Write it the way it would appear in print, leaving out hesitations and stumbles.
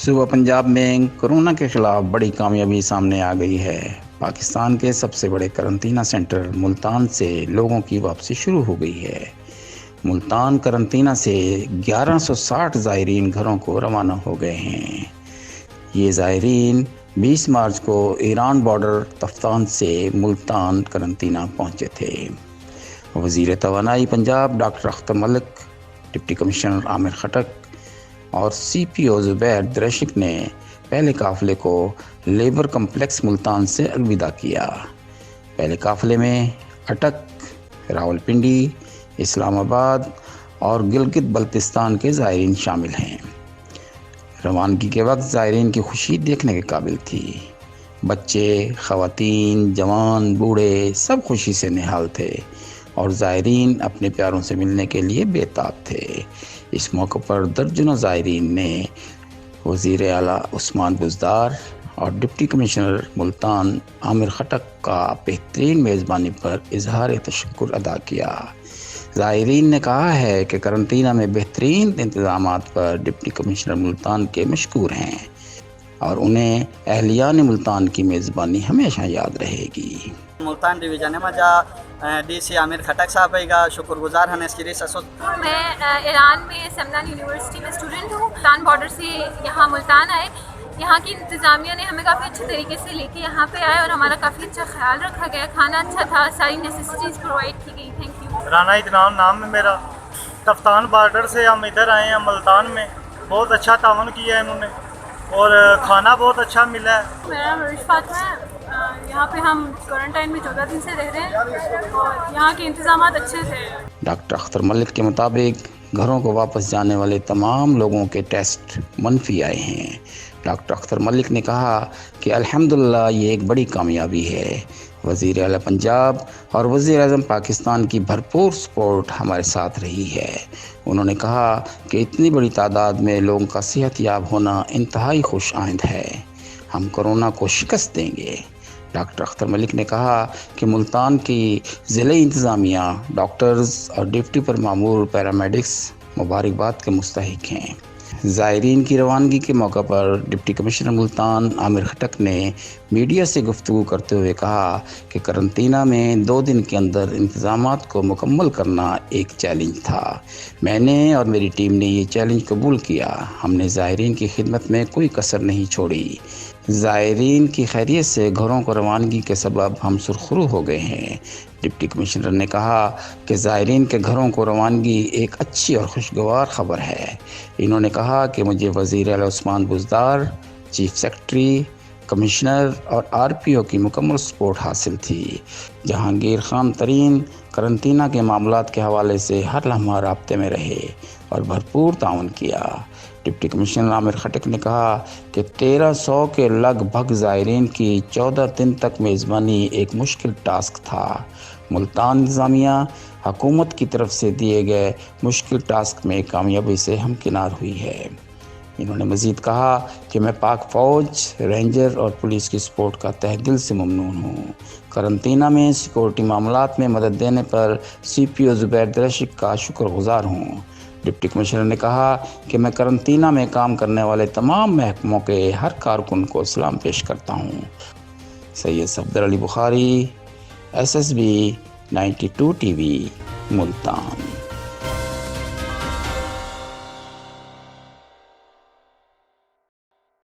صوبہ پنجاب میں کورونا کے خلاف بڑی کامیابی سامنے آ گئی ہے۔ پاکستان کے سب سے بڑے قرنطینہ سینٹر ملتان سے لوگوں کی واپسی شروع ہو گئی ہے۔ ملتان قرنطینہ سے 1160 زائرین گھروں کو روانہ ہو گئے ہیں۔ یہ زائرین 20 مارچ کو ایران بارڈر تفتان سے ملتان قرنطینہ پہنچے تھے۔ وزیر توانائی پنجاب ڈاکٹر اختر ملک، ڈپٹی کمشنر عامر خٹک اور سی پی او زبیر درشک نے پہلے قافلے کو لیبر کمپلیکس ملتان سے الوداع کیا۔ پہلے قافلے میں اٹک، راولپنڈی، اسلام آباد اور گلگت بلتستان کے زائرین شامل ہیں۔ روانگی کے وقت زائرین کی خوشی دیکھنے کے قابل تھی۔ بچے، خواتین، جوان، بوڑھے سب خوشی سے نہال تھے اور زائرین اپنے پیاروں سے ملنے کے لیے بے تاب تھے۔ اس موقع پر درجنوں زائرین نے وزیر اعلیٰ عثمان بزدار اور ڈپٹی کمشنر ملتان عامر خٹک کا بہترین میزبانی پر اظہار تشکر ادا کیا۔ زائرین نے کہا ہے کہ قرنطینہ میں بہترین انتظامات پر ڈپٹی کمشنر ملتان کے مشکور ہیں اور انہیں اہلیان ملتان کی میزبانی ہمیشہ یاد رہے گی۔ ملتان ڈویژن مجا ڈی سی عامر خٹک صاحب کا شکر گزار ہیں اس کی میں ایران میں سمنان یونیورسٹی میں اسٹوڈنٹ ہوں۔ ملتان بارڈر سے یہاں ملتان آئے۔ یہاں کی انتظامیہ نے ہمیں کافی اچھے طریقے سے لے کے یہاں پہ آئے اور ہمارا کافی اچھا خیال رکھا گیا۔ کھانا اچھا تھا، ساری نیسیسٹیز پرووائڈ کی گئی۔ Thank you. رانا اتنام نام ہے میرا۔ تفتان بارڈر سے ہم ادھر آئے ہیں ملتان میں۔ بہت اچھا تعاون کیا ہے انہوں نے اور کھانا بہت اچھا ملا ہے۔ میرا نورش فاطمہ ہے۔ یہاں پہ ہم کوارنٹائن میں 14 دن سے رہ رہے ہیں اور یہاں کے انتظامات اچھے تھے۔ ڈاکٹر اختر ملک کے مطابق گھروں کو واپس جانے والے تمام لوگوں کے ٹیسٹ منفی آئے ہیں۔ ڈاکٹر اختر ملک نے کہا کہ الحمدللہ یہ ایک بڑی کامیابی ہے۔ وزیر اعلیٰ پنجاب اور وزیر اعظم پاکستان کی بھرپور سپورٹ ہمارے ساتھ رہی ہے۔ انہوں نے کہا کہ اتنی بڑی تعداد میں لوگوں کا صحت یاب ہونا انتہائی خوش آئند ہے۔ ہم کورونا کو شکست دیں گے۔ ڈاکٹر اختر ملک نے کہا کہ ملتان کی ضلعی انتظامیہ، ڈاکٹرز اور ڈپٹی پر مامور پیرامیڈکس مبارکباد کے مستحق ہیں۔ زائرین کی روانگی کے موقع پر ڈپٹی کمشنر ملتان عامر خٹک نے میڈیا سے گفتگو کرتے ہوئے کہا کہ قرنطینہ میں 2 دن کے اندر انتظامات کو مکمل کرنا ایک چیلنج تھا۔ میں نے اور میری ٹیم نے یہ چیلنج قبول کیا۔ ہم نے زائرین کی خدمت میں کوئی کسر نہیں چھوڑی۔ زائرین کی خیریت سے گھروں کو روانگی کے سبب ہم سرخرو ہو گئے ہیں۔ ڈپٹی کمشنر نے کہا کہ زائرین کے گھروں کو روانگی ایک اچھی اور خوشگوار خبر ہے۔ انہوں نے کہا کہ مجھے وزیر اعلیٰ Usman Buzdar, chief secretary, commissioner اور آر پی او کی مکمل سپورٹ حاصل تھی۔ جہانگیر خان ترین قرنطینہ کے معاملات کے حوالے سے ہر لمحہ رابطے میں رہے اور بھرپور تعاون کیا۔ ڈپٹی کمشنر عامر خٹک نے کہا کہ 1300 کے لگ بھگ زائرین کی 14 دن تک میزبانی ایک مشکل ٹاسک تھا۔ ملتان انتظامیہ حکومت کی طرف سے دیے گئے مشکل ٹاسک میں کامیابی سے ہمکنار ہوئی ہے۔ انہوں نے مزید کہا کہ میں پاک فوج، رینجر اور پولیس کی سپورٹ کا تہہ دل سے ممنون ہوں۔ قرنطینہ میں سیکورٹی معاملات میں مدد دینے پر سی پی او زبیر درشک کا شکر گزار ہوں۔ ڈپٹی کمشنر نے کہا کہ میں قرنطینہ میں کام کرنے والے تمام محکموں کے ہر کارکن کو سلام پیش کرتا ہوں۔ سید صفدر علی بخاری، SSB 92 TV، ملتان۔